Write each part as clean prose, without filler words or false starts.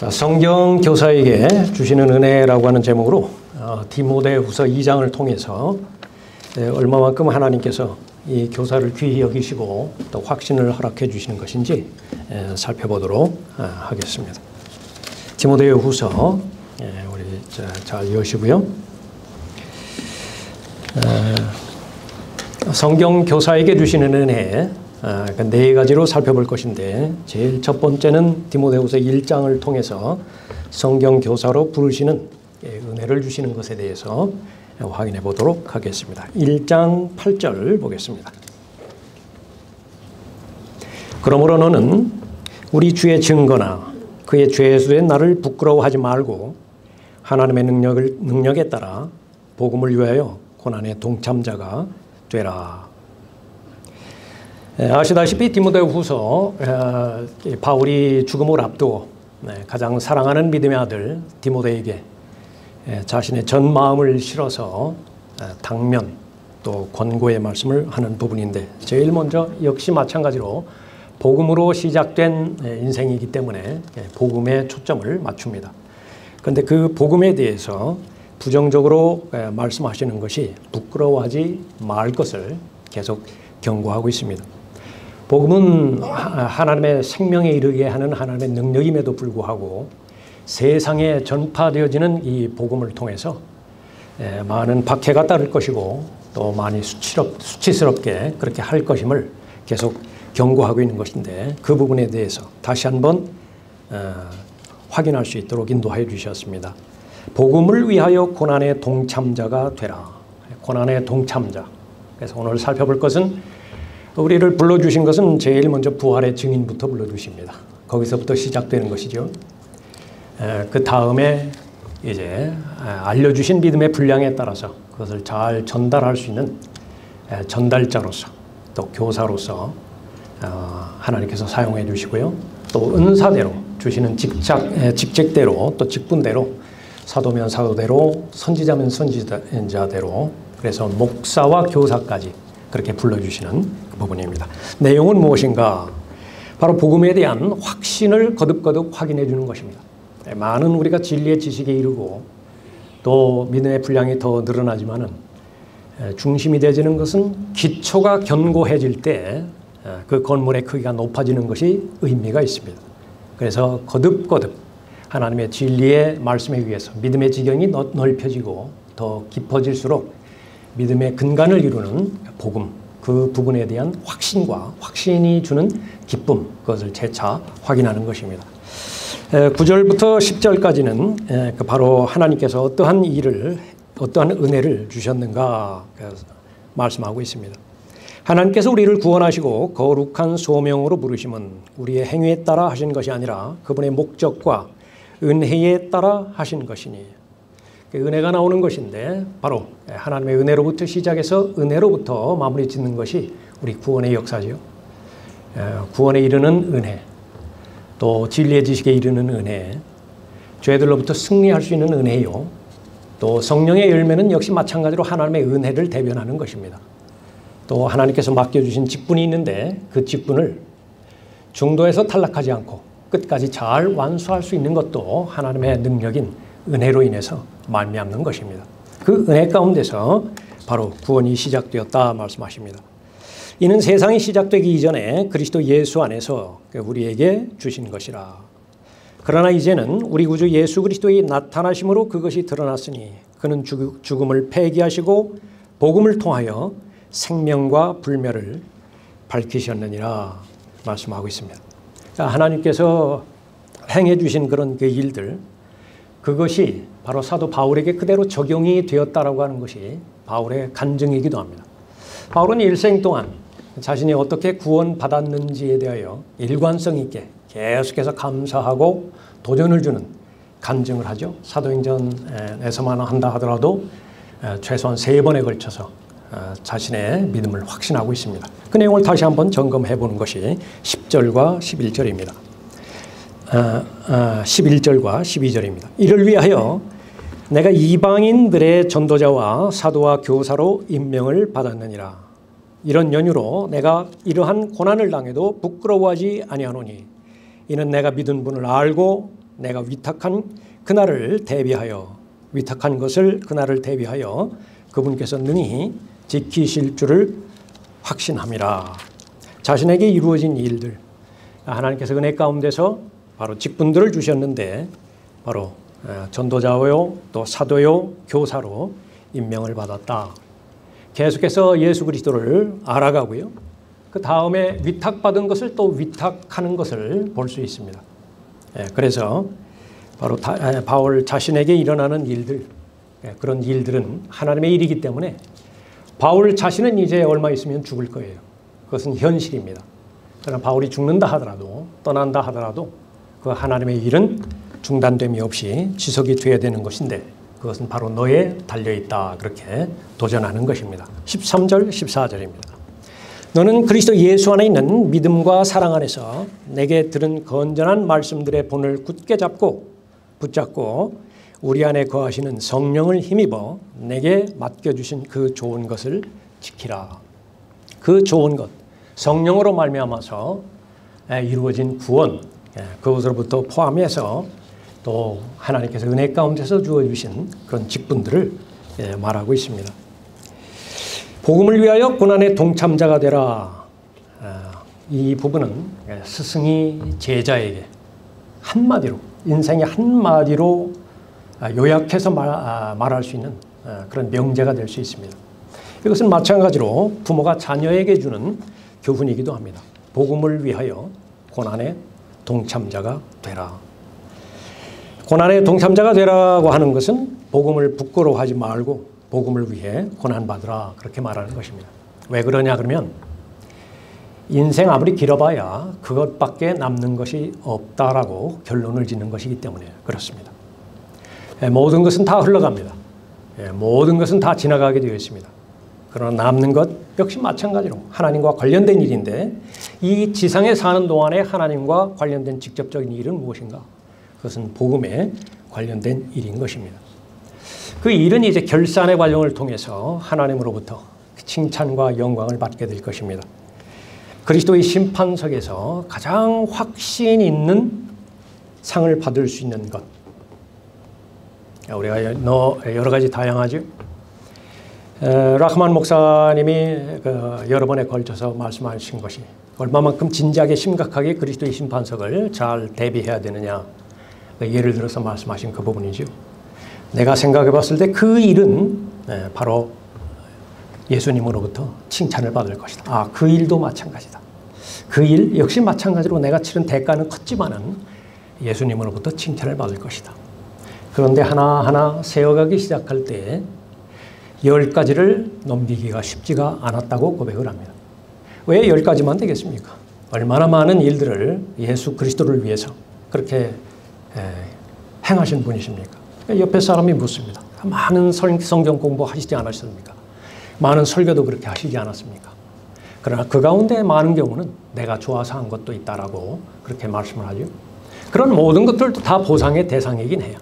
자, 성경 교사에게 주시는 은혜라고 하는 제목으로 디모데후서 2장을 통해서 얼마만큼 하나님께서 이 교사를 귀히 여기시고 또 확신을 허락해 주시는 것인지 살펴보도록 하겠습니다. 디모데후서 우리 잘 여시고요. 성경 교사에게 주시는 은혜 네 가지로 살펴볼 것인데, 제일 첫 번째는 디모데후서 1장을 통해서 성경 교사로 부르시는 은혜를 주시는 것에 대해서 확인해 보도록 하겠습니다. 1장 8절 보겠습니다. 그러므로 너는 우리 주의 증거나 그의 죄수된 나를 부끄러워하지 말고 하나님의 능력에 따라 복음을 위하여 고난의 동참자가 되라. 아시다시피 디모데후서 바울이 죽음을 앞두고 가장 사랑하는 믿음의 아들 디모데에게 자신의 전 마음을 실어서 당면 또 권고의 말씀을 하는 부분인데, 제일 먼저 역시 마찬가지로 복음으로 시작된 인생이기 때문에 복음에 초점을 맞춥니다. 그런데 그 복음에 대해서 부정적으로 말씀하시는 것이 부끄러워하지 말 것을 계속 경고하고 있습니다. 복음은 하나님의 생명에 이르게 하는 하나님의 능력임에도 불구하고 세상에 전파되어지는 이 복음을 통해서 많은 박해가 따를 것이고 또 많이 수치스럽게 그렇게 할 것임을 계속 경고하고 있는 것인데, 그 부분에 대해서 다시 한번 확인할 수 있도록 인도하여 주셨습니다. 복음을 위하여 고난의 동참자가 되라. 고난의 동참자. 그래서 오늘 살펴볼 것은, 우리를 불러주신 것은 제일 먼저 부활의 증인부터 불러주십니다. 거기서부터 시작되는 것이죠. 그 다음에 이제 알려주신 믿음의 분량에 따라서 그것을 잘 전달할 수 있는 전달자로서 또 교사로서 하나님께서 사용해 주시고요. 또 은사대로 주시는 직책대로 또 직분대로, 사도면 사도대로, 선지자면 선지자대로, 그래서 목사와 교사까지 그렇게 불러주시는 그 부분입니다. 내용은 무엇인가? 바로 복음에 대한 확신을 거듭거듭 확인해 주는 것입니다. 많은 우리가 진리의 지식에 이르고 또 믿음의 분량이 더 늘어나지만은 중심이 되어지는 것은 기초가 견고해질 때 그 건물의 크기가 높아지는 것이 의미가 있습니다. 그래서 거듭거듭 하나님의 진리의 말씀에 의해서 믿음의 지경이 넓혀지고 더 깊어질수록 믿음의 근간을 이루는 복음, 그 부분에 대한 확신이 주는 기쁨, 그것을 재차 확인하는 것입니다. 9절부터 10절까지는 바로 하나님께서 어떠한 은혜를 주셨는가 말씀하고 있습니다. 하나님께서 우리를 구원하시고 거룩한 소명으로 부르심은 우리의 행위에 따라 하신 것이 아니라 그분의 목적과 은혜에 따라 하신 것이니, 은혜가 나오는 것인데 바로 하나님의 은혜로부터 시작해서 은혜로부터 마무리 짓는 것이 우리 구원의 역사죠. 구원에 이르는 은혜, 또 진리의 지식에 이르는 은혜, 죄들로부터 승리할 수 있는 은혜요, 또 성령의 열매는 역시 마찬가지로 하나님의 은혜를 대변하는 것입니다. 또 하나님께서 맡겨주신 직분이 있는데 그 직분을 중도에서 탈락하지 않고 끝까지 잘 완수할 수 있는 것도 하나님의 능력인 은혜로 인해서 말미암는 것입니다. 그 은혜 가운데서 바로 구원이 시작되었다 말씀하십니다. 이는 세상이 시작되기 이전에 그리스도 예수 안에서 우리에게 주신 것이라. 그러나 이제는 우리 구주 예수 그리스도의 나타나심으로 그것이 드러났으니 그는 죽음을 폐기하시고 복음을 통하여 생명과 불멸을 밝히셨느니라 말씀하고 있습니다. 그러니까 하나님께서 행해 주신 그런 그 일들, 그것이 바로 사도 바울에게 그대로 적용이 되었다라고 하는 것이 바울의 간증이기도 합니다. 바울은 일생 동안 자신이 어떻게 구원받았는지에 대하여 일관성 있게 계속해서 감사하고 도전을 주는 간증을 하죠. 사도행전에서만 한다 하더라도 최소한 3번에 걸쳐서 자신의 믿음을 확신하고 있습니다. 그 내용을 다시 한번 점검해 보는 것이 10절과 11절입니다. 11절과 12절입니다. 이를 위하여 내가 이방인들의 전도자와 사도와 교사로 임명을 받았느니라. 이런 연유로 내가 이러한 고난을 당해도 부끄러워하지 아니하노니 이는 내가 믿은 분을 알고 내가 위탁한 그날을 대비하여 그분께서 능히 지키실 줄을 확신함이라. 자신에게 이루어진 일들, 하나님께서 은혜 가운데서 바로 직분들을 주셨는데 바로 전도자요, 또 사도요, 교사로 임명을 받았다. 계속해서 예수 그리스도를 알아가고요. 그 다음에 위탁받은 것을 또 위탁하는 것을 볼 수 있습니다. 그래서 바로 바울 자신에게 일어나는 일들, 그런 일들은 하나님의 일이기 때문에 바울 자신은 이제 얼마 있으면 죽을 거예요. 그것은 현실입니다. 그러나 바울이 죽는다 하더라도, 떠난다 하더라도 그 하나님의 일은 중단됨이 없이 지속이 돼야 되는 것인데 그것은 바로 너에 달려있다. 그렇게 도전하는 것입니다. 13절, 14절입니다. 너는 그리스도 예수 안에 있는 믿음과 사랑 안에서 내게 들은 건전한 말씀들의 본을 굳게 붙잡고 우리 안에 거하시는 성령을 힘입어 내게 맡겨주신 그 좋은 것을 지키라. 그 좋은 것, 성령으로 말미암아서 이루어진 구원, 그것으로부터 포함해서 또 하나님께서 은혜 가운데서 주어주신 그런 직분들을 말하고 있습니다. 복음을 위하여 고난의 동참자가 되라. 이 부분은 스승이 제자에게 한마디로, 인생의 한마디로 요약해서 말할 수 있는 그런 명제가 될 수 있습니다. 이것은 마찬가지로 부모가 자녀에게 주는 교훈이기도 합니다. 복음을 위하여 고난의 동참자가 되라. 고난의 동참자가 되라고 하는 것은 복음을 부끄러워하지 말고 복음을 위해 고난받으라, 그렇게 말하는 것입니다. 왜 그러냐 그러면 인생 아무리 길어봐야 그것밖에 남는 것이 없다라고 결론을 짓는 것이기 때문에 그렇습니다. 모든 것은 다 흘러갑니다. 모든 것은 다 지나가게 되어 있습니다. 그러나 남는 것 역시 마찬가지로 하나님과 관련된 일인데 이 지상에 사는 동안에 하나님과 관련된 직접적인 일은 무엇인가? 그것은 복음에 관련된 일인 것입니다. 그 일은 이제 결산의 과정을 통해서 하나님으로부터 칭찬과 영광을 받게 될 것입니다. 그리스도의 심판석에서 가장 확신 있는 상을 받을 수 있는 것. 우리가 여러 가지 다양하죠. 라흐만 목사님이 여러 번에 걸쳐서 말씀하신 것이 얼마만큼 진지하게 심각하게 그리스도의 심판석을 잘 대비해야 되느냐. 예를 들어서 말씀하신 그 부분이죠. 내가 생각해 봤을 때 그 일은 바로 예수님으로부터 칭찬을 받을 것이다. 그 일도 마찬가지다. 그 일 역시 마찬가지로 내가 치른 대가는 컸지만은 예수님으로부터 칭찬을 받을 것이다. 그런데 하나하나 세워가기 시작할 때 10가지를 넘기기가 쉽지가 않았다고 고백을 합니다. 왜 10가지만 되겠습니까? 얼마나 많은 일들을 예수 그리스도를 위해서 그렇게 행하신 분이십니까? 옆에 사람이 묻습니다. 많은 성경 공부하시지 않으셨습니까? 많은 설교도 그렇게 하시지 않았습니까? 그러나 그 가운데 많은 경우는 내가 좋아서 한 것도 있다라고 그렇게 말씀을 하죠. 그런 모든 것들도 다 보상의 대상이긴 해요.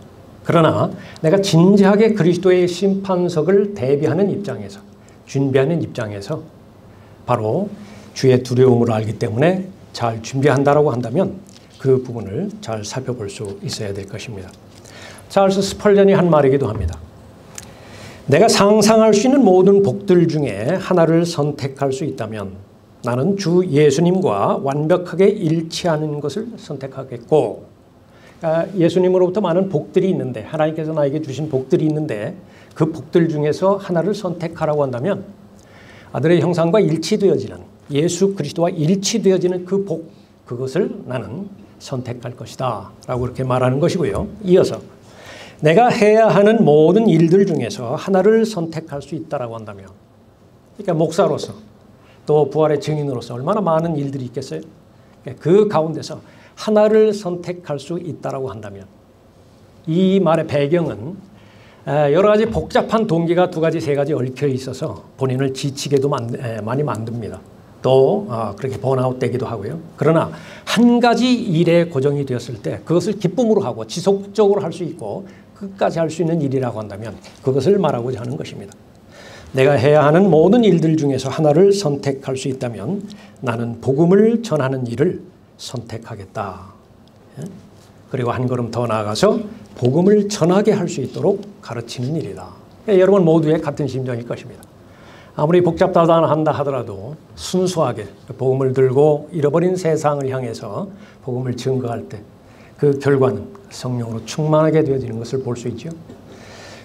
그러나 내가 진지하게 그리스도의 심판석을 대비하는 입장에서, 준비하는 입장에서 바로 주의 두려움을 알기 때문에 잘 준비한다라고 한다면 그 부분을 잘 살펴볼 수 있어야 될 것입니다. 찰스 스펄전이 한 말이기도 합니다. 내가 상상할 수 있는 모든 복들 중에 하나를 선택할 수 있다면 나는 주 예수님과 완벽하게 일치하는 것을 선택하겠고, 예수님으로부터 많은 복들이 있는데, 하나님께서 나에게 주신 복들이 있는데 그 복들 중에서 하나를 선택하라고 한다면 아들의 형상과 일치되어지는, 예수 그리스도와 일치되어지는 그 복, 그것을 나는 선택할 것이다 라고 그렇게 말하는 것이고요. 이어서 내가 해야 하는 모든 일들 중에서 하나를 선택할 수 있다라고 한다면, 그러니까 목사로서 또 부활의 증인으로서 얼마나 많은 일들이 있겠어요? 그 가운데서 하나를 선택할 수 있다라고 한다면, 이 말의 배경은 여러 가지 복잡한 동기가 2가지, 3가지 얽혀 있어서 본인을 지치게도 많이 만듭니다. 또 그렇게 번아웃 되기도 하고요. 그러나 한 가지 일에 고정이 되었을 때 그것을 기쁨으로 하고 지속적으로 할 수 있고 끝까지 할 수 있는 일이라고 한다면 그것을 말하고자 하는 것입니다. 내가 해야 하는 모든 일들 중에서 하나를 선택할 수 있다면 나는 복음을 전하는 일을 선택하겠다. 그리고 한 걸음 더 나아가서 복음을 전하게 할 수 있도록 가르치는 일이다. 여러분 모두의 같은 심정일 것입니다. 아무리 복잡하다 한다 하더라도 순수하게 복음을 들고 잃어버린 세상을 향해서 복음을 증거할 때 그 결과는 성령으로 충만하게 되어지는 것을 볼 수 있죠.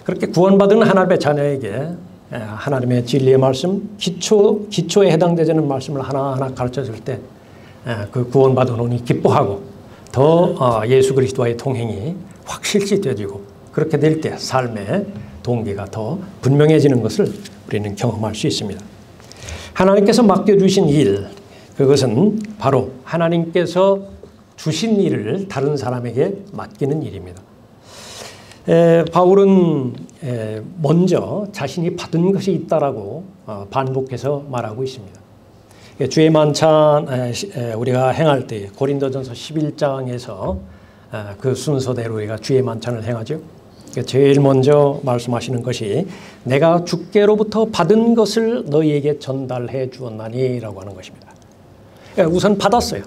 그렇게 구원받은 하나님의 자녀에게 하나님의 진리의 말씀, 기초에 해당되지 않는 말씀을 하나하나 가르쳐줄 때 그 구원받은 혼이 기뻐하고 더 예수 그리스도와의 동행이 확실시 되어지고 그렇게 될 때 삶의 동기가 더 분명해지는 것을 우리는 경험할 수 있습니다. 하나님께서 맡겨주신 일, 그것은 바로 하나님께서 주신 일을 다른 사람에게 맡기는 일입니다. 바울은 먼저 자신이 받은 것이 있다라고 반복해서 말하고 있습니다. 주의 만찬 우리가 행할 때 고린도전서 11장에서 그 순서대로 우리가 주의 만찬을 행하죠. 제일 먼저 말씀하시는 것이 내가 주께로부터 받은 것을 너희에게 전달해 주었나니 라고 하는 것입니다. 우선 받았어요.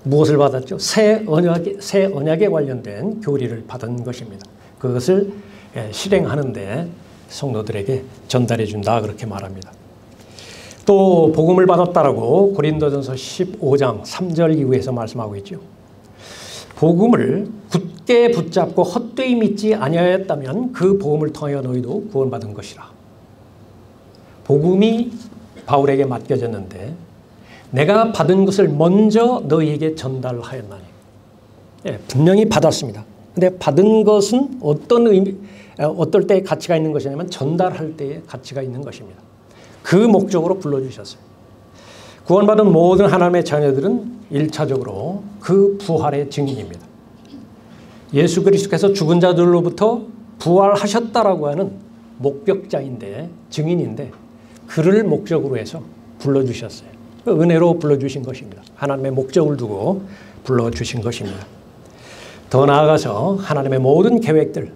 무엇을 받았죠? 새 언약에 관련된 교리를 받은 것입니다. 그것을 실행하는데 성도들에게 전달해 준다 그렇게 말합니다. 또 복음을 받았다라고 고린도전서 15장 3절 이후에서 말씀하고 있죠. 복음을 굳게 붙잡고 헛되이 믿지 아니하였다면 그 복음을 통하여 너희도 구원받은 것이라. 복음이 바울에게 맡겨졌는데 내가 받은 것을 먼저 너희에게 전달하였나니. 분명히 받았습니다. 근데 받은 것은 어떨 때의 가치가 있는 것이냐면 전달할 때의 가치가 있는 것입니다. 그 목적으로 불러주셨어요. 구원받은 모든 하나님의 자녀들은 1차적으로 그 부활의 증인입니다. 예수 그리스도께서 죽은 자들로부터 부활하셨다라고 하는 목격자인데, 증인인데 그를 목적으로 해서 불러주셨어요. 은혜로 불러주신 것입니다. 하나님의 목적을 두고 불러주신 것입니다. 더 나아가서 하나님의 모든 계획들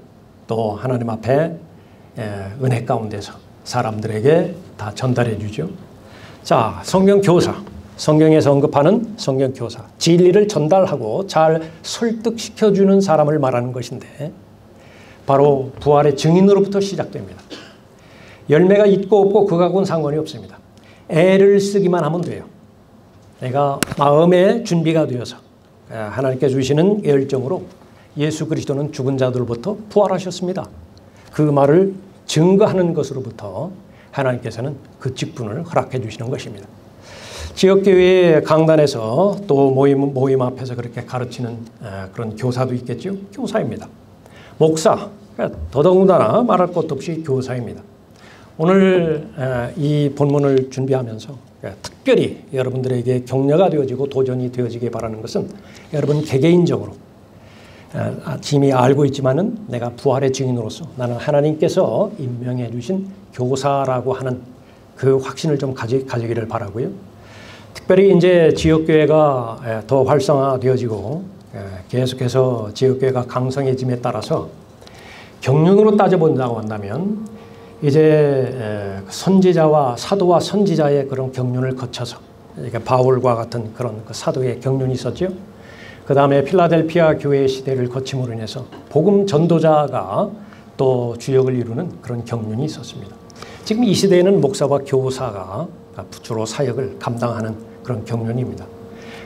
또 하나님 앞에 은혜 가운데서 사람들에게 다 전달해 주죠. 자, 성경 교사, 성경에서 언급하는 성경 교사, 진리를 전달하고 잘 설득시켜주는 사람을 말하는 것인데 바로 부활의 증인으로부터 시작됩니다. 열매가 있고 없고 그거하고는 상관이 없습니다. 애를 쓰기만 하면 돼요. 내가 마음의 준비가 되어서 하나님께 주시는 열정으로 예수 그리스도는 죽은 자들로부터 부활하셨습니다. 그 말을 증거하는 것으로부터 하나님께서는 그 직분을 허락해 주시는 것입니다. 지역교회 강단에서 또 모임 앞에서 그렇게 가르치는 그런 교사도 있겠죠. 교사입니다. 목사, 더더군다나 말할 것도 없이 교사입니다. 오늘 이 본문을 준비하면서 특별히 여러분들에게 격려가 되어지고 도전이 되어지길 바라는 것은 여러분 개개인적으로 이미 알고 있지만은 내가 부활의 증인으로서 나는 하나님께서 임명해 주신 교사라고 하는 그 확신을 좀 가지기를 바라고요. 특별히 이제 지역교회가 더 활성화되어지고 계속해서 지역교회가 강성해짐에 따라서 경륜으로 따져본다고 한다면 이제 선지자와 사도와 선지자의 그런 경륜을 거쳐서 그러니까 바울과 같은 그런 그 사도의 경륜이 있었죠. 그 다음에 필라델피아 교회의 시대를 거침으로 인해서 복음 전도자가 또 주역을 이루는 그런 경륜이 있었습니다. 지금 이 시대에는 목사와 교사가 주로 사역을 감당하는 그런 경륜입니다.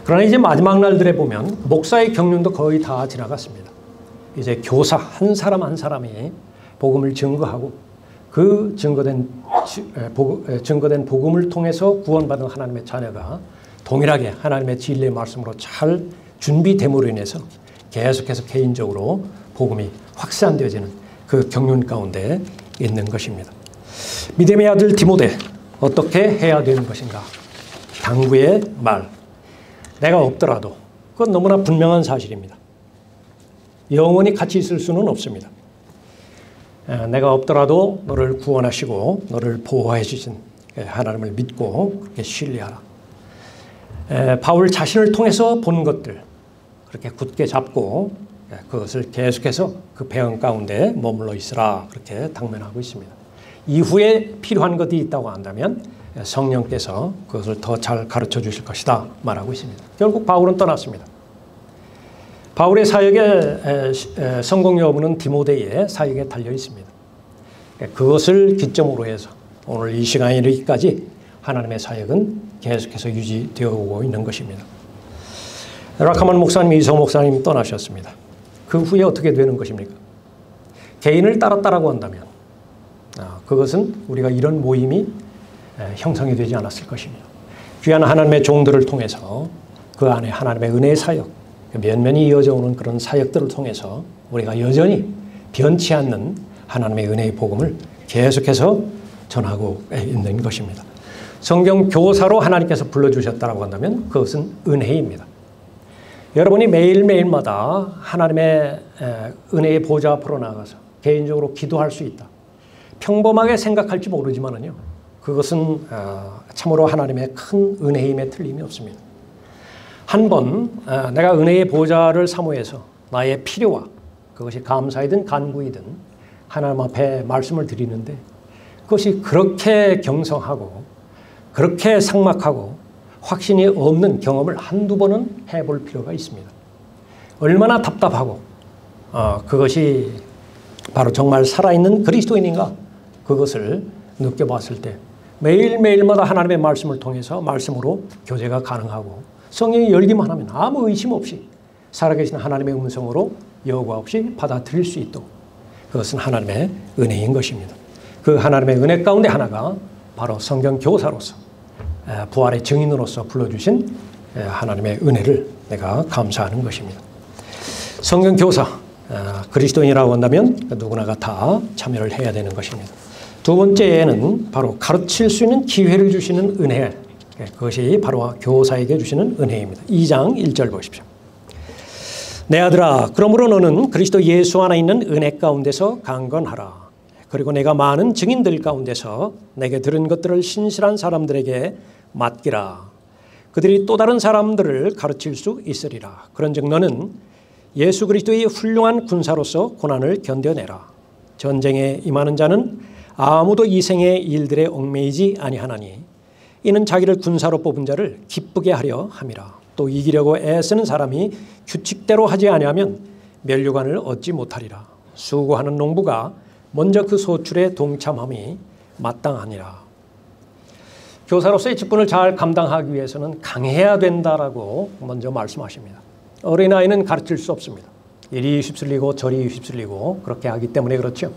그러나 이제 마지막 날들에 보면 목사의 경륜도 거의 다 지나갔습니다. 이제 교사 한 사람 한 사람이 복음을 증거하고 그 증거된 복음을 통해서 구원받은 하나님의 자녀가 동일하게 하나님의 진리의 말씀으로 잘 준비됨으로 인해서 계속해서 개인적으로 복음이 확산되어지는 그 경륜 가운데 있는 것입니다. 믿음의 아들 디모데, 어떻게 해야 되는 것인가? 당부의 말. 내가 없더라도 그건 너무나 분명한 사실입니다. 영원히 같이 있을 수는 없습니다. 내가 없더라도 너를 구원하시고 너를 보호해 주신 하나님을 믿고 그렇게 신뢰하라. 바울 자신을 통해서 본 것들 그렇게 굳게 잡고 그것을 계속해서 그 배경 가운데 머물러 있으라 그렇게 당면하고 있습니다. 이후에 필요한 것이 있다고 한다면 성령께서 그것을 더 잘 가르쳐 주실 것이다 말하고 있습니다. 결국 바울은 떠났습니다. 바울의 사역의 성공 여부는 디모데의 사역에 달려 있습니다. 그것을 기점으로 해서 오늘 이 시간에 이르기까지 하나님의 사역은 계속해서 유지되어 오고 있는 것입니다. 라카만 목사님, 이성 목사님 떠나셨습니다. 그 후에 어떻게 되는 것입니까? 개인을 따랐다라고 한다면 그것은 우리가 이런 모임이 형성이 되지 않았을 것입니다. 귀한 하나님의 종들을 통해서 그 안에 하나님의 은혜의 사역, 면면이 이어져 오는 그런 사역들을 통해서 우리가 여전히 변치 않는 하나님의 은혜의 복음을 계속해서 전하고 있는 것입니다. 성경 교사로 하나님께서 불러주셨다고 한다면 그것은 은혜입니다. 여러분이 매일매일마다 하나님의 은혜의 보좌 앞으로 나가서 개인적으로 기도할 수 있다. 평범하게 생각할지 모르지만은요, 그것은 참으로 하나님의 큰 은혜임에 틀림이 없습니다. 한 번 내가 은혜의 보좌를 사모해서 나의 필요와 그것이 감사이든 간구이든 하나님 앞에 말씀을 드리는데 그것이 그렇게 경성하고 그렇게 삭막하고 확신이 없는 경험을 한두 번은 해볼 필요가 있습니다. 얼마나 답답하고 그것이 바로 정말 살아있는 그리스도인인가 그것을 느껴봤을 때 매일매일마다 하나님의 말씀을 통해서 말씀으로 교제가 가능하고 성령이 열기만 하면 아무 의심 없이 살아계신 하나님의 음성으로 여과 없이 받아들일 수 있도록 그것은 하나님의 은혜인 것입니다. 그 하나님의 은혜 가운데 하나가 바로 성경 교사로서 부활의 증인으로서 불러주신 하나님의 은혜를 내가 감사하는 것입니다. 성경 교사, 그리스도인이라고 한다면 누구나가 다 참여를 해야 되는 것입니다. 두 번째는 바로 가르칠 수 있는 기회를 주시는 은혜, 그것이 바로 교사에게 주시는 은혜입니다. 2장 1절 보십시오. 내 아들아, 그러므로 너는 그리스도 예수 안에 있는 은혜 가운데서 강건하라. 그리고 내가 많은 증인들 가운데서 내게 들은 것들을 신실한 사람들에게 맡기라. 그들이 또 다른 사람들을 가르칠 수 있으리라. 그런즉 너는 예수 그리스도의 훌륭한 군사로서 고난을 견뎌내라. 전쟁에 임하는 자는 아무도 이 생의 일들에 얽매이지 아니하나니 이는 자기를 군사로 뽑은 자를 기쁘게 하려 함이라. 또 이기려고 애쓰는 사람이 규칙대로 하지 아니하면 면류관을 얻지 못하리라. 수고하는 농부가 먼저 그 소출에 동참함이 마땅하니라. 교사로서의 직분을 잘 감당하기 위해서는 강해야 된다라고 먼저 말씀하십니다. 어린아이는 가르칠 수 없습니다. 이리 휩쓸리고 저리 휩쓸리고 그렇게 하기 때문에 그렇죠.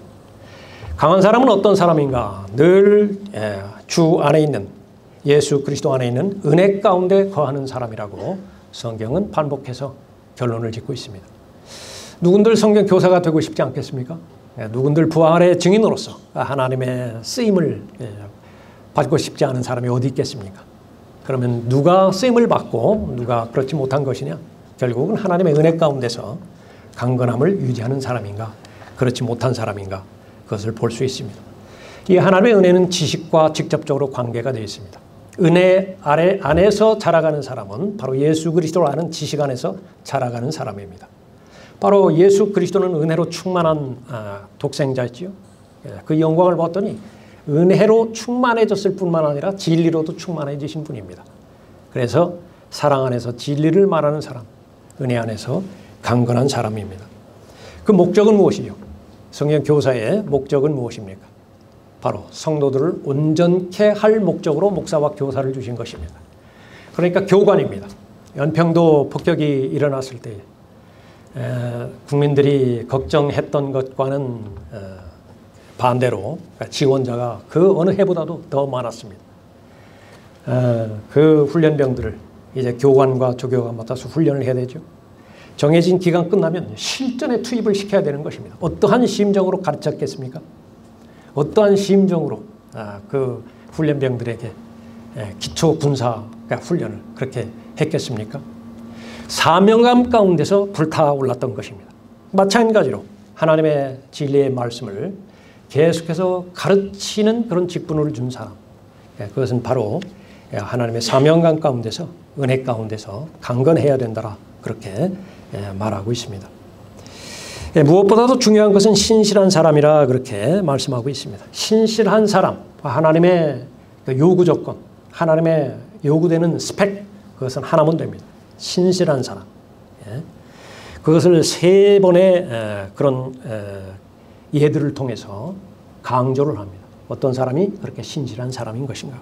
강한 사람은 어떤 사람인가? 늘 주 안에 있는 예수 그리스도 안에 있는 은혜 가운데 거하는 사람이라고 성경은 반복해서 결론을 짓고 있습니다. 누군들 성경 교사가 되고 싶지 않겠습니까? 누군들 부활의 증인으로서 하나님의 쓰임을 받고 싶지 않은 사람이 어디 있겠습니까? 그러면 누가 쓰임을 받고 누가 그렇지 못한 것이냐? 결국은 하나님의 은혜 가운데서 강건함을 유지하는 사람인가? 그렇지 못한 사람인가? 그것을 볼 수 있습니다. 이 하나님의 은혜는 지식과 직접적으로 관계가 되어 있습니다. 은혜 안에서 자라가는 사람은 바로 예수 그리스도를 아는 지식 안에서 자라가는 사람입니다. 바로 예수 그리스도는 은혜로 충만한 독생자였지요. 그 영광을 봤더니 은혜로 충만해졌을 뿐만 아니라 진리로도 충만해지신 분입니다. 그래서 사랑 안에서 진리를 말하는 사람, 은혜 안에서 강건한 사람입니다. 그 목적은 무엇이죠? 성경 교사의 목적은 무엇입니까? 바로 성도들을 온전케 할 목적으로 목사와 교사를 주신 것입니다. 그러니까 교관입니다. 연평도 폭격이 일어났을 때 국민들이 걱정했던 것과는 반대로 지원자가 그 어느 해보다도 더 많았습니다. 그 훈련병들을 이제 교관과 조교가 맡아서 훈련을 해야 되죠. 정해진 기간 끝나면 실전에 투입을 시켜야 되는 것입니다. 어떠한 심정으로 가르쳤겠습니까? 어떠한 심정으로 그 훈련병들에게 기초 군사 훈련을 그렇게 했겠습니까? 사명감 가운데서 불타올랐던 것입니다. 마찬가지로 하나님의 진리의 말씀을 계속해서 가르치는 그런 직분을 준 사람, 그것은 바로 하나님의 사명감 가운데서 은혜 가운데서 강건해야 된다라 그렇게 말하고 있습니다. 무엇보다도 중요한 것은 신실한 사람이라 그렇게 말씀하고 있습니다. 신실한 사람, 하나님의 요구 조건, 하나님의 요구되는 스펙, 그것은 하나면 됩니다. 신실한 사람. 그것을 세 번의 그런 예들을 통해서 강조를 합니다. 어떤 사람이 그렇게 신실한 사람인 것인가.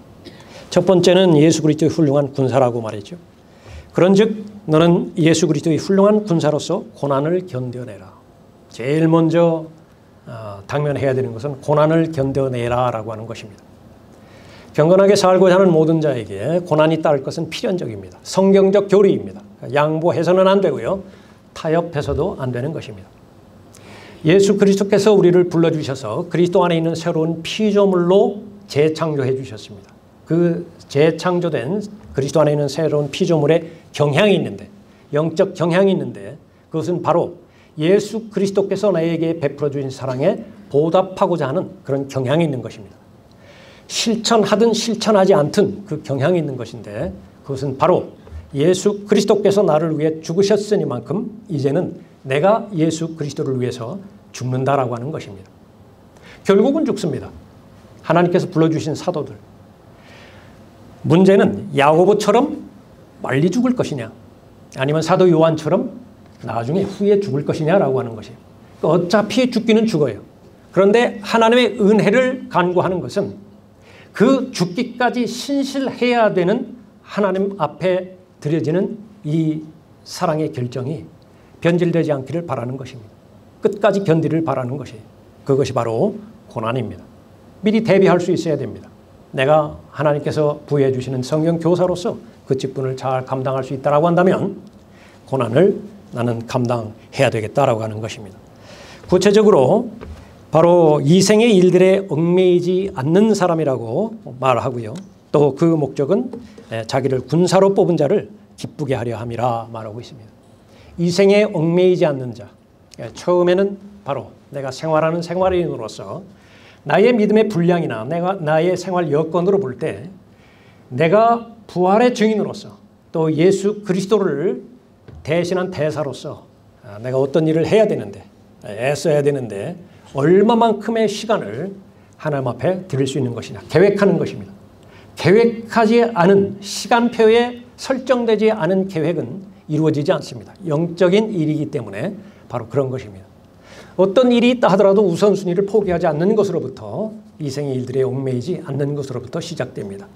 첫 번째는 예수 그리스도의 훌륭한 군사라고 말했죠. 그런즉 너는 예수 그리스도의 훌륭한 군사로서 고난을 견뎌내라. 제일 먼저 당면해야 되는 것은 고난을 견뎌내라라고 하는 것입니다. 경건하게 살고자 하는 모든 자에게 고난이 따를 것은 필연적입니다. 성경적 교리입니다. 양보해서는 안 되고요. 타협해서도 안 되는 것입니다. 예수 그리스도께서 우리를 불러주셔서 그리스도 안에 있는 새로운 피조물로 재창조해 주셨습니다. 그 재창조된 그리스도 안에 있는 새로운 피조물의 경향이 있는데, 영적 경향이 있는데, 그것은 바로 예수 그리스도께서 나에게 베풀어 주신 사랑에 보답하고자 하는 그런 경향이 있는 것입니다. 실천하든 실천하지 않든 그 경향이 있는 것인데, 그것은 바로 예수 그리스도께서 나를 위해 죽으셨으니만큼 이제는 내가 예수 그리스도를 위해서 죽는다라고 하는 것입니다. 결국은 죽습니다. 하나님께서 불러주신 사도들. 문제는 야고보처럼 빨리 죽을 것이냐, 아니면 사도 요한처럼 나중에 후에 죽을 것이냐라고 하는 것이에요. 어차피 죽기는 죽어요. 그런데 하나님의 은혜를 간구하는 것은 그 죽기까지 신실해야 되는 하나님 앞에 드려지는 이 사랑의 결정이 변질되지 않기를 바라는 것입니다. 끝까지 견디를 바라는 것이, 그것이 바로 고난입니다. 미리 대비할 수 있어야 됩니다. 내가 하나님께서 부여해 주시는 성경 교사로서 그 직분을 잘 감당할 수 있다라고 한다면 고난을 나는 감당해야 되겠다라고 하는 것입니다. 구체적으로 바로 이생의 일들에 얽매이지 않는 사람이라고 말하고요. 또 그 목적은 자기를 군사로 뽑은 자를 기쁘게 하려 함이라 말하고 있습니다. 이생에 얽매이지 않는 자. 처음에는 바로 내가 생활하는 생활인으로서 나의 믿음의 분량이나 나의 생활 여건으로 볼 때 내가 부활의 증인으로서 또 예수 그리스도를 대신한 대사로서 내가 어떤 일을 해야 되는데, 애써야 되는데 얼마만큼의 시간을 하나님 앞에 드릴 수 있는 것이냐, 계획하는 것입니다. 계획하지 않은, 시간표에 설정되지 않은 계획은 이루어지지 않습니다. 영적인 일이기 때문에 바로 그런 것입니다. 어떤 일이 있다 하더라도 우선순위를 포기하지 않는 것으로부터, 이생의 일들에 얽매이지 않는 것으로부터 시작됩니다.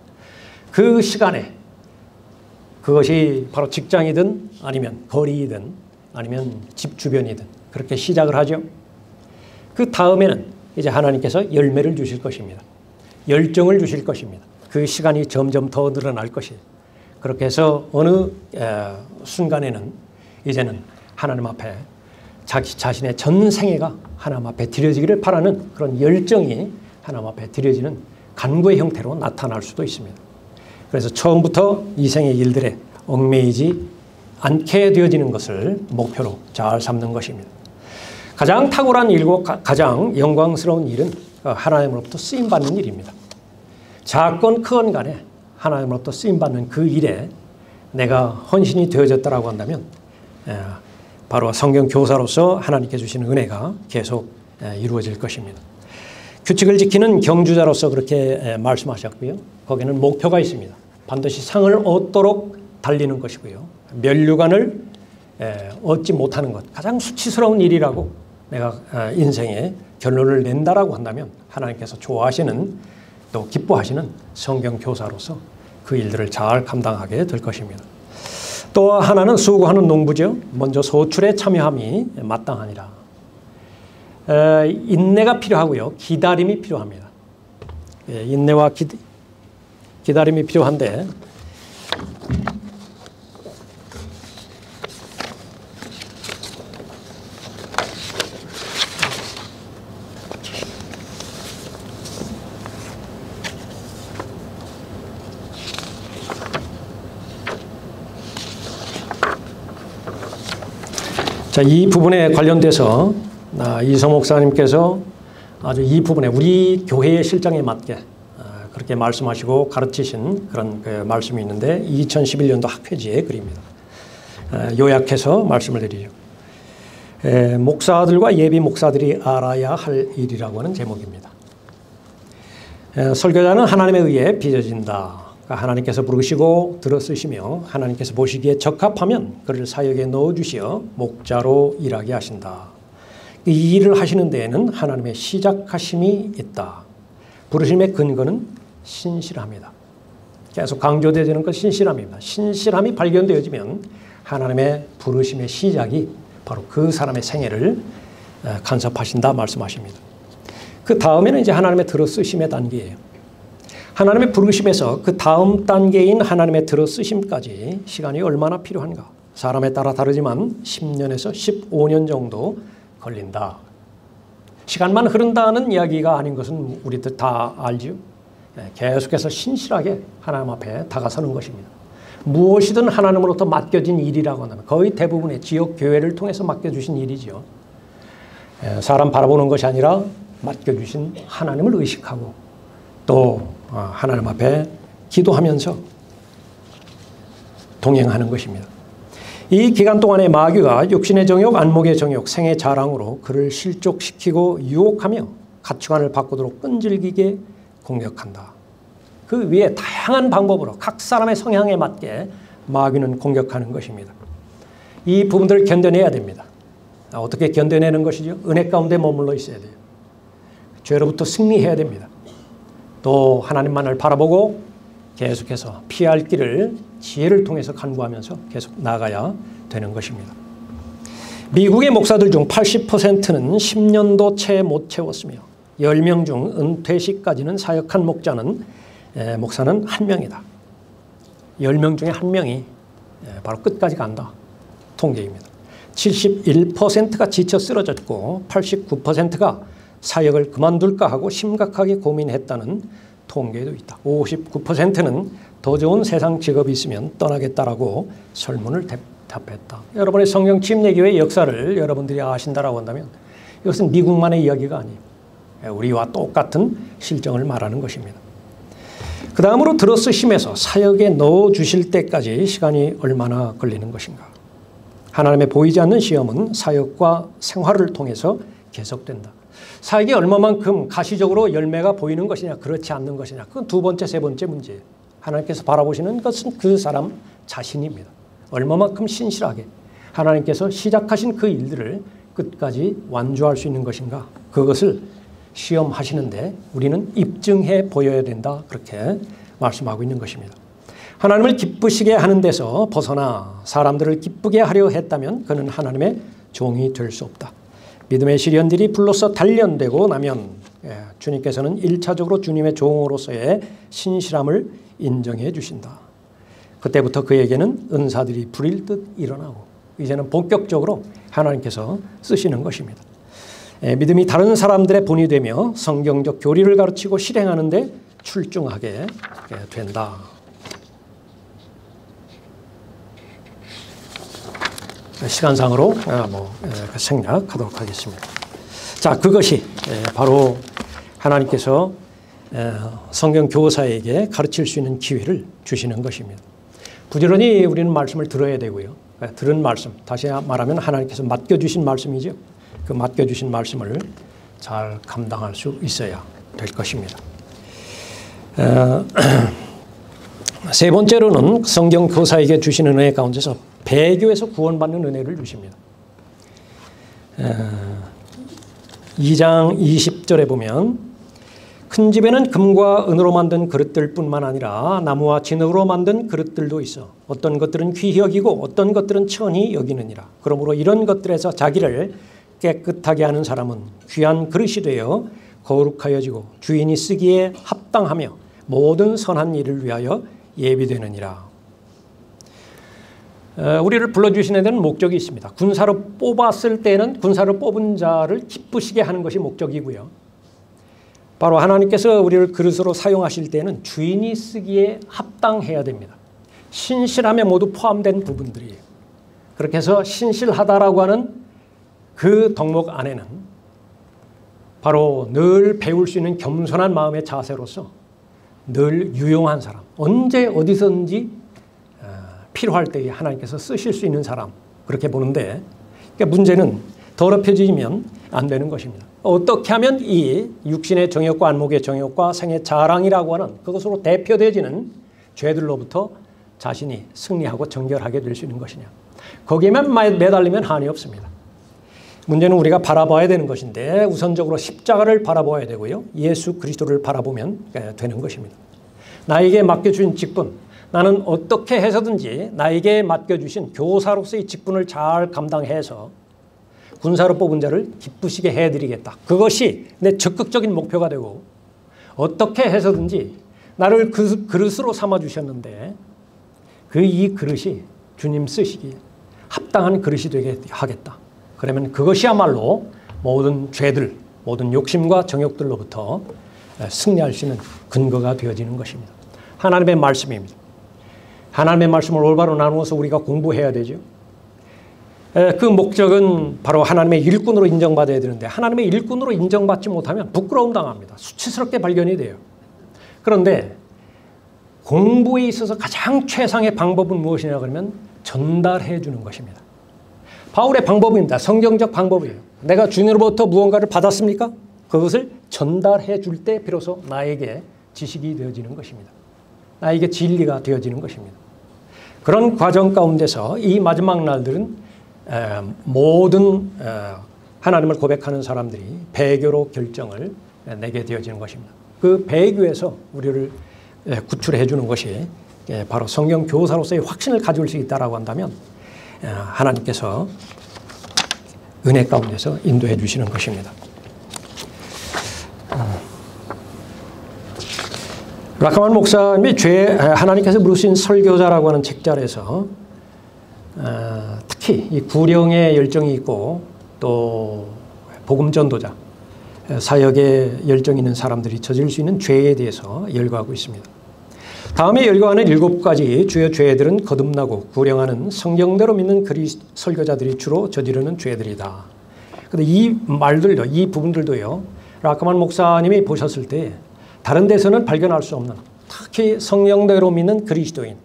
그 시간에 그것이 바로 직장이든 아니면 거리이든 아니면 집 주변이든 그렇게 시작을 하죠. 그 다음에는 이제 하나님께서 열매를 주실 것입니다. 열정을 주실 것입니다. 그 시간이 점점 더 늘어날 것이에요. 그렇게 해서 어느 순간에는 이제는 하나님 앞에 자기 자신의 전 생애가 하나님 앞에 드려지기를 바라는 그런 열정이 하나님 앞에 드려지는 간구의 형태로 나타날 수도 있습니다. 그래서 처음부터 이 생의 일들에 얽매이지 않게 되어지는 것을 목표로 잘 삼는 것입니다. 가장 탁월한 일이고 가장 영광스러운 일은 하나님으로부터 쓰임받는 일입니다. 작건 크건 간에 하나님으로부터 쓰임받는 그 일에 내가 헌신이 되어졌다고 한다면 바로 성경 교사로서 하나님께 주시는 은혜가 계속 이루어질 것입니다. 규칙을 지키는 경주자로서 그렇게 말씀하셨고요. 거기는 목표가 있습니다. 반드시 상을 얻도록 달리는 것이고요. 면류관을 얻지 못하는 것, 가장 수치스러운 일이라고 내가 인생에 결론을 낸다라고 한다면 하나님께서 좋아하시는, 또 기뻐하시는 성경 교사로서 그 일들을 잘 감당하게 될 것입니다. 또 하나는 수고하는 농부죠. 먼저 소출에 참여함이 마땅하니라. 인내가 필요하고요. 기다림이 필요합니다. 인내와 기다림이 필요한데 자, 이 부분에 관련돼서 이성 목사님께서 아주 이 부분에 우리 교회의 실정에 맞게 그렇게 말씀하시고 가르치신 그런 그 말씀이 있는데 2011년도 학회지의 글입니다. 요약해서 말씀을 드리죠. 목사들과 예비 목사들이 알아야 할 일이라고 하는 제목입니다. 설교자는 하나님에 의해 빚어진다. 하나님께서 부르시고 들어쓰시며 하나님께서 보시기에 적합하면 그를 사역에 넣어주시어 목자로 일하게 하신다. 이 일을 하시는 데에는 하나님의 시작하심이 있다. 부르심의 근거는 신실함이다. 계속 강조되는 것 신실함입니다. 신실함이 발견되어지면 하나님의 부르심의 시작이 바로 그 사람의 생애를 간섭하신다 말씀하십니다. 그 다음에는 이제 하나님의 들어쓰심의 단계예요. 하나님의 부르심에서 그 다음 단계인 하나님의 들어쓰심까지 시간이 얼마나 필요한가? 사람에 따라 다르지만 10년에서 15년 정도 걸린다. 시간만 흐른다는 이야기가 아닌 것은 우리들 다 알지요. 계속해서 신실하게 하나님 앞에 다가서는 것입니다. 무엇이든 하나님으로부터 맡겨진 일이라고 한다면 거의 대부분의 지역 교회를 통해서 맡겨주신 일이죠. 사람 바라보는 것이 아니라 맡겨주신 하나님을 의식하고 또 하나님 앞에 기도하면서 동행하는 것입니다. 이 기간 동안에 마귀가 육신의 정욕, 안목의 정욕, 생의 자랑으로 그를 실족시키고 유혹하며 가치관을 바꾸도록 끈질기게 공격한다. 그 위에 다양한 방법으로 각 사람의 성향에 맞게 마귀는 공격하는 것입니다. 이 부분들을 견뎌내야 됩니다. 어떻게 견뎌내는 것이죠? 은혜 가운데 머물러 있어야 돼요. 죄로부터 승리해야 됩니다. 또 하나님만을 바라보고 계속해서 피할 길을 지혜를 통해서 간구하면서 계속 나가야 되는 것입니다. 미국의 목사들 중 80%는 10년도 채 못 채웠으며 10명 중 은퇴 시까지는 사역한 목사는 1명이다. 10명 중에 1명이 바로 끝까지 간다. 통계입니다. 71%가 지쳐 쓰러졌고 89%가 사역을 그만둘까 하고 심각하게 고민했다는 통계도 있다. 59%는 더 좋은 세상 직업이 있으면 떠나겠다라고 설문을 답했다. 여러분의 성경 침례교회의 역사를 여러분들이 아신다라고 한다면 이것은 미국만의 이야기가 아니에요. 우리와 똑같은 실정을 말하는 것입니다. 그 다음으로 들어쓰심에서 사역에 넣어주실 때까지 시간이 얼마나 걸리는 것인가. 하나님의 보이지 않는 시험은 사역과 생활을 통해서 계속된다. 사역이 얼마만큼 가시적으로 열매가 보이는 것이냐 그렇지 않는 것이냐 그건 두 번째 세 번째 문제예요. 하나님께서 바라보시는 것은 그 사람 자신입니다. 얼마만큼 신실하게 하나님께서 시작하신 그 일들을 끝까지 완주할 수 있는 것인가 그것을 시험하시는데 우리는 입증해 보여야 된다 그렇게 말씀하고 있는 것입니다. 하나님을 기쁘시게 하는 데서 벗어나 사람들을 기쁘게 하려 했다면 그는 하나님의 종이 될 수 없다. 믿음의 시련들이 불로써 단련되고 나면 주님께서는 1차적으로 주님의 종으로서의 신실함을 인정해 주신다. 그때부터 그에게는 은사들이 불일 듯 일어나고 이제는 본격적으로 하나님께서 쓰시는 것입니다. 믿음이 다른 사람들의 본이 되며 성경적 교리를 가르치고 실행하는 데 출중하게 된다. 시간상으로 생략하도록 하겠습니다. 자, 그것이 바로 하나님께서 성경 교사에게 가르칠 수 있는 기회를 주시는 것입니다. 부지런히 우리는 말씀을 들어야 되고요. 들은 말씀, 다시 말하면 하나님께서 맡겨주신 말씀이죠. 그 맡겨주신 말씀을 잘 감당할 수 있어야 될 것입니다. 세 번째로는 성경 교사에게 주시는 은혜 가운데서 배교에서 구원받는 은혜를 주십니다. 2장 20절에 보면 큰 집에는 금과 은으로 만든 그릇들 뿐만 아니라 나무와 진흙으로 만든 그릇들도 있어 어떤 것들은 귀히 여기고 어떤 것들은 천히 여기느니라. 그러므로 이런 것들에서 자기를 깨끗하게 하는 사람은 귀한 그릇이 되어 거룩하여지고 주인이 쓰기에 합당하며 모든 선한 일을 위하여 예비되느니라. 우리를 불러주시는 데는 목적이 있습니다. 군사로 뽑았을 때는 군사로 뽑은 자를 기쁘시게 하는 것이 목적이고요. 바로 하나님께서 우리를 그릇으로 사용하실 때는 주인이 쓰기에 합당해야 됩니다. 신실함에 모두 포함된 부분들이에요. 그렇게 해서 신실하다라고 하는 그 덕목 안에는 바로 늘 배울 수 있는 겸손한 마음의 자세로서 늘 유용한 사람, 언제 어디서든지 필요할 때에 하나님께서 쓰실 수 있는 사람 그렇게 보는데 그러니까 문제는 더럽혀지면 안 되는 것입니다. 어떻게 하면 이 육신의 정욕과 안목의 정욕과 생의 자랑이라고 하는 그것으로 대표되어지는 죄들로부터 자신이 승리하고 정결하게 될 수 있는 것이냐. 거기에만 매달리면 한이 없습니다. 문제는 우리가 바라봐야 되는 것인데 우선적으로 십자가를 바라봐야 되고요. 예수 그리스도를 바라보면 되는 것입니다. 나에게 맡겨주신 직분, 나는 어떻게 해서든지 나에게 맡겨주신 교사로서의 직분을 잘 감당해서 군사로 뽑은 자를 기쁘시게 해드리겠다. 그것이 내 적극적인 목표가 되고 어떻게 해서든지 나를 그릇으로 삼아주셨는데 이 그릇이 주님 쓰시기에 합당한 그릇이 되게 하겠다. 그러면 그것이야말로 모든 죄들, 모든 욕심과 정욕들로부터 승리할 수 있는 근거가 되어지는 것입니다. 하나님의 말씀입니다. 하나님의 말씀을 올바로 나누어서 우리가 공부해야 되죠. 그 목적은 바로 하나님의 일꾼으로 인정받아야 되는데 하나님의 일꾼으로 인정받지 못하면 부끄러움 당합니다. 수치스럽게 발견이 돼요. 그런데 공부에 있어서 가장 최상의 방법은 무엇이냐 그러면 전달해 주는 것입니다. 바울의 방법입니다. 성경적 방법이에요. 내가 주님으로부터 무언가를 받았습니까? 그것을 전달해 줄 때 비로소 나에게 지식이 되어지는 것입니다. 나에게 진리가 되어지는 것입니다. 그런 과정 가운데서 이 마지막 날들은 모든 하나님을 고백하는 사람들이 배교로 결정을 내게 되어지는 것입니다. 그 배교에서 우리를 구출해 주는 것이 바로 성경 교사로서의 확신을 가질 수 있다라고 한다면 하나님께서 은혜 가운데서 인도해 주시는 것입니다. 라카만 목사님이 하나님께서 부르신 설교자라고 하는 책자에서 특히 이 구령의 열정이 있고 또 복음 전도자, 사역에 열정이 있는 사람들이 저질 수 있는 죄에 대해서 열거하고 있습니다. 다음에 열거하는 7가지 주요 죄들은 거듭나고 구령하는 성경대로 믿는 설교자들이 주로 저지르는 죄들이다. 그런데 이 말들도, 이 부분들도요, 라카만 목사님이 보셨을 때 다른 데서는 발견할 수 없는, 특히 성경대로 믿는 그리스도인,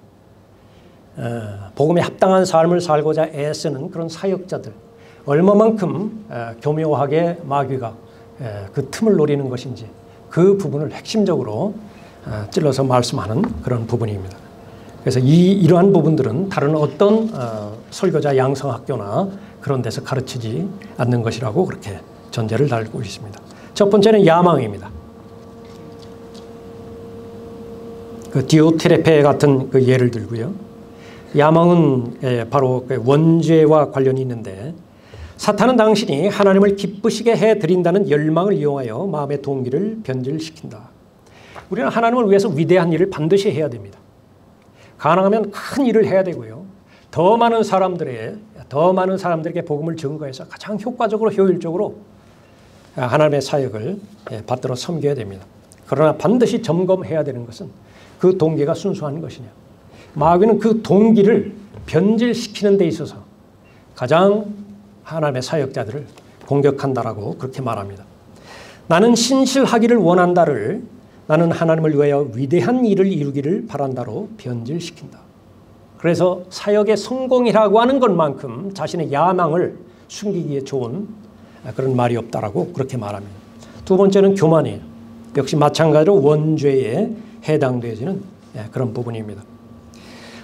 복음에 합당한 삶을 살고자 애쓰는 그런 사역자들, 얼마만큼 교묘하게 마귀가 그 틈을 노리는 것인지 그 부분을 핵심적으로 찔러서 말씀하는 그런 부분입니다. 그래서 이러한 부분들은 다른 어떤 설교자 양성학교나 그런 데서 가르치지 않는 것이라고 그렇게 전제를 달고 있습니다. 첫 번째는 야망입니다. 그 디오트레페 같은 그 예를 들고요. 야망은 바로 원죄와 관련이 있는데 사탄은 당신이 하나님을 기쁘시게 해드린다는 열망을 이용하여 마음의 동기를 변질시킨다. 우리는 하나님을 위해서 위대한 일을 반드시 해야 됩니다. 가능하면 큰 일을 해야 되고요. 더 많은 사람들에게 복음을 증거해서 가장 효과적으로 효율적으로 하나님의 사역을 받들어 섬겨야 됩니다. 그러나 반드시 점검해야 되는 것은 그 동기가 순수한 것이냐. 마귀는 그 동기를 변질시키는 데 있어서 가장 하나님의 사역자들을 공격한다라고 그렇게 말합니다. 나는 신실하기를 원한다를 나는 하나님을 위하여 위대한 일을 이루기를 바란다로 변질시킨다. 그래서 사역의 성공이라고 하는 것만큼 자신의 야망을 숨기기에 좋은 그런 말이 없다라고 그렇게 말합니다. 두 번째는 교만이에요. 역시 마찬가지로 원죄에 해당되어지는 그런 부분입니다.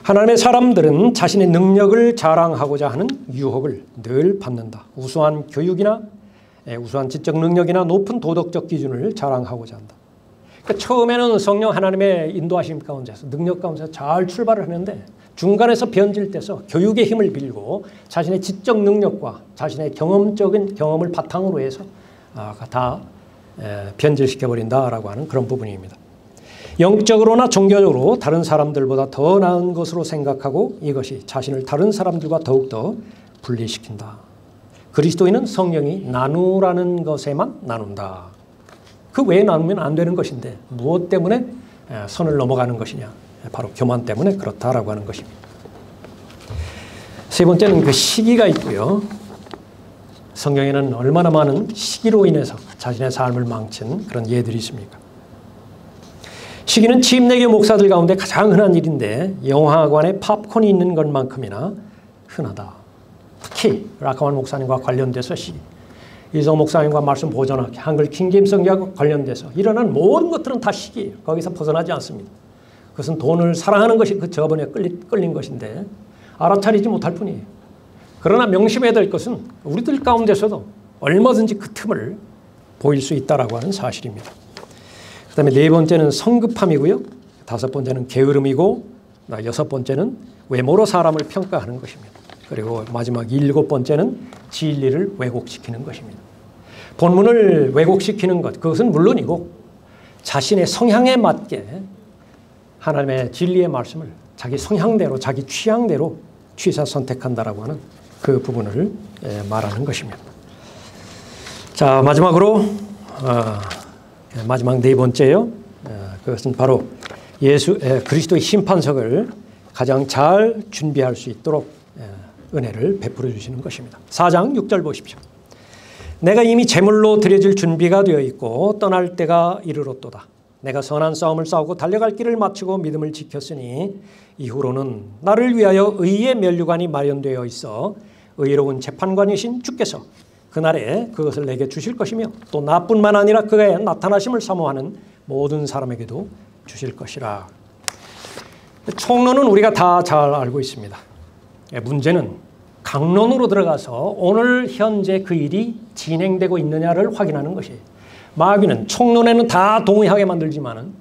하나님의 사람들은 자신의 능력을 자랑하고자 하는 유혹을 늘 받는다. 우수한 교육이나 우수한 지적 능력이나 높은 도덕적 기준을 자랑하고자 한다. 그러니까 처음에는 성령 하나님의 인도하심 가운데서 능력 가운데서 잘 출발을 하는데 중간에서 변질돼서 교육의 힘을 빌고 자신의 지적 능력과 자신의 경험적인 경험을 바탕으로 해서 다 변질시켜버린다라고 하는 그런 부분입니다. 영적으로나 종교적으로 다른 사람들보다 더 나은 것으로 생각하고 이것이 자신을 다른 사람들과 더욱더 분리시킨다. 그리스도인은 성령이 나누라는 것에만 나눈다. 그 외에 나누면 안 되는 것인데 무엇 때문에 선을 넘어가는 것이냐. 바로 교만 때문에 그렇다라고 하는 것입니다. 세 번째는 그 시기가 있고요. 성경에는 얼마나 많은 시기로 인해서 자신의 삶을 망친 그런 예들이 있습니까? 시기는 침례교 목사들 가운데 가장 흔한 일인데 영화관에 팝콘이 있는 것만큼이나 흔하다. 특히 라카만 목사님과 관련돼서 시기, 이성 목사님과 말씀 보존하기, 한글 킹제임스 성경과 관련돼서 일어난 모든 것들은 다 시기예요. 거기서 벗어나지 않습니다. 그것은 돈을 사랑하는 것이 그 저번에 끌린 것인데 알아차리지 못할 뿐이에요. 그러나 명심해야 될 것은 우리들 가운데서도 얼마든지 그 틈을 보일 수 있다라고 하는 사실입니다. 그 다음에 네 번째는 성급함이고요. 다섯 번째는 게으름이고 여섯 번째는 외모로 사람을 평가하는 것입니다. 그리고 마지막 일곱 번째는 진리를 왜곡시키는 것입니다. 본문을 왜곡시키는 것, 그것은 물론이고 자신의 성향에 맞게 하나님의 진리의 말씀을 자기 성향대로 자기 취향대로 취사 선택한다라고 하는 그 부분을 말하는 것입니다. 자, 마지막으로 마지막 네 번째요. 그것은 바로 그리스도의 심판석을 가장 잘 준비할 수 있도록 은혜를 베풀어 주시는 것입니다. 4장 6절 보십시오. 내가 이미 제물로 드려질 준비가 되어 있고 떠날 때가 이르렀도다. 내가 선한 싸움을 싸우고 달려갈 길을 마치고 믿음을 지켰으니 이후로는 나를 위하여 의의 면류관이 마련되어 있어 의로운 재판관이신 주께서 그날에 그것을 내게 주실 것이며 또 나뿐만 아니라 그의 나타나심을 사모하는 모든 사람에게도 주실 것이라. 총론은 우리가 다 잘 알고 있습니다. 문제는 강론으로 들어가서 오늘 현재 그 일이 진행되고 있느냐를 확인하는 것이에요. 마귀는 총론에는 다 동의하게 만들지만은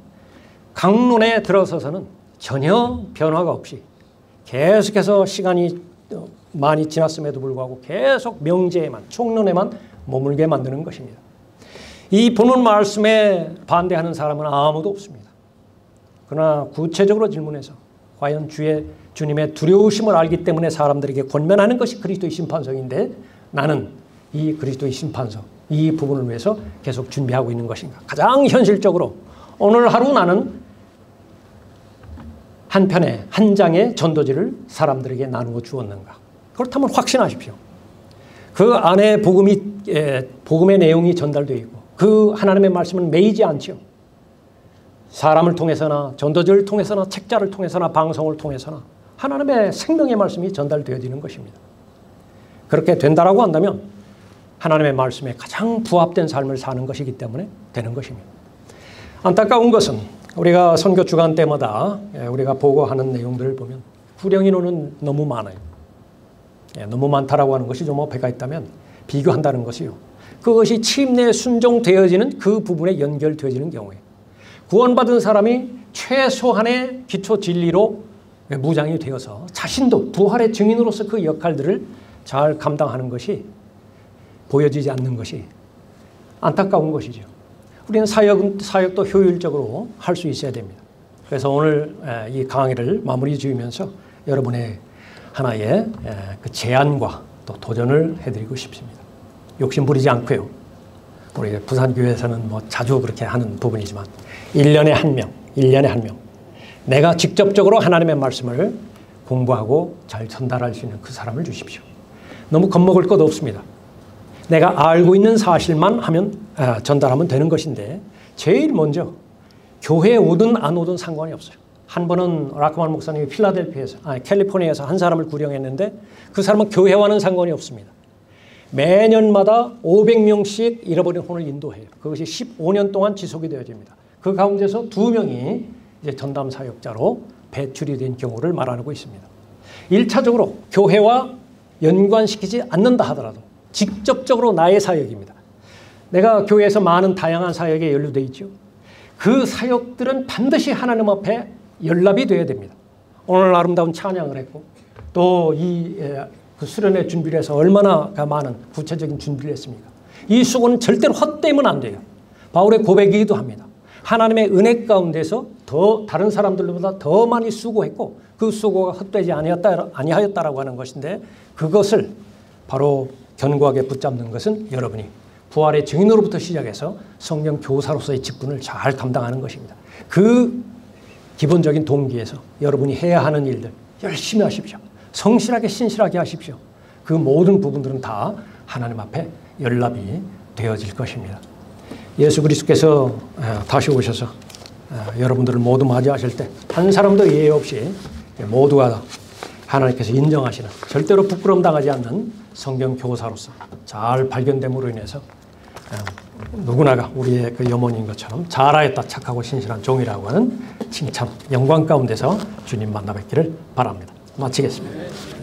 강론에 들어서서는 전혀 변화가 없이 계속해서 시간이 많이 지났음에도 불구하고 계속 명제에만 총론에만 머물게 만드는 것입니다. 이 본문 말씀에 반대하는 사람은 아무도 없습니다. 그러나 구체적으로 질문해서 과연 주님의 두려우심을 알기 때문에 사람들에게 권면하는 것이 그리스도의 심판석인데 나는 이 그리스도의 심판석, 이 부분을 위해서 계속 준비하고 있는 것인가? 가장 현실적으로 오늘 하루 나는 한 편의 한 장의 전도지를 사람들에게 나누어 주었는가? 그렇다면 확신하십시오. 그 안에 복음의 내용이 전달되어 있고 그 하나님의 말씀은 매이지 않죠. 사람을 통해서나 전도지를 통해서나 책자를 통해서나 방송을 통해서나 하나님의 생명의 말씀이 전달되어지는 것입니다. 그렇게 된다라고 한다면 하나님의 말씀에 가장 부합된 삶을 사는 것이기 때문에 되는 것입니다. 안타까운 것은 우리가 선교 주간 때마다 우리가 보고하는 내용들을 보면 불행 인원은 너무 많아요. 너무 많다라고 하는 것이 좀 어폐가 있다면 비교한다는 것이요. 그것이 침례에 순종되어지는 그 부분에 연결되어지는 경우에 구원받은 사람이 최소한의 기초 진리로 무장이 되어서 자신도 부활의 증인으로서 그 역할들을 잘 감당하는 것이 보여지지 않는 것이 안타까운 것이죠. 우리는 사역도 효율적으로 할 수 있어야 됩니다. 그래서 오늘 이 강의를 마무리 지으면서 여러분의 하나의 그 제안과 또 도전을 해드리고 싶습니다. 욕심 부리지 않고요. 우리 부산교회에서는 뭐 자주 그렇게 하는 부분이지만 1년에 한 명, 내가 직접적으로 하나님의 말씀을 공부하고 잘 전달할 수 있는 그 사람을 주십시오. 너무 겁먹을 것 없습니다. 내가 알고 있는 사실만 전달하면 되는 것인데 제일 먼저 교회에 오든 안 오든 상관이 없어요. 한 번은 라크만 목사님이 캘리포니아에서 한 사람을 구령했는데 그 사람은 교회와는 상관이 없습니다. 매년마다 500명씩 잃어버린 혼을 인도해요. 그것이 15년 동안 지속이 되어집니다. 그 가운데서 2명이 이제 전담 사역자로 배출이 된 경우를 말하고 있습니다. 1차적으로 교회와 연관시키지 않는다 하더라도 직접적으로 나의 사역입니다. 내가 교회에서 많은 다양한 사역에 연루되어 있죠. 그 사역들은 반드시 하나님 앞에 연락이 되어야 됩니다. 오늘 아름다운 찬양을 했고 또 그 수련회 준비를 해서 얼마나 많은 구체적인 준비를 했습니까? 이 수고는 절대로 헛되면 안 돼요. 바울의 고백이기도 합니다. 하나님의 은혜 가운데서 더 다른 사람들보다 더 많이 수고했고 그 수고가 헛되지 아니하였다라고 하는 것인데 그것을 바로 견고하게 붙잡는 것은 여러분이 부활의 증인으로부터 시작해서 성령 교사로서의 직분을 잘 감당하는 것입니다. 그 기본적인 동기에서 여러분이 해야 하는 일들 열심히 하십시오. 성실하게 신실하게 하십시오. 그 모든 부분들은 다 하나님 앞에 연락이 되어질 것입니다. 예수 그리스도께서 다시 오셔서 여러분들을 모두 맞이하실 때 한 사람도 예외 없이 모두가 하나님께서 인정하시는 절대로 부끄러움 당하지 않는 성경 교사로서 잘 발견됨으로 인해서 누구나가 우리의 그 염원인 것처럼 잘하였다 착하고 신실한 종이라고 하는 칭찬, 영광 가운데서 주님 만나 뵙기를 바랍니다. 마치겠습니다.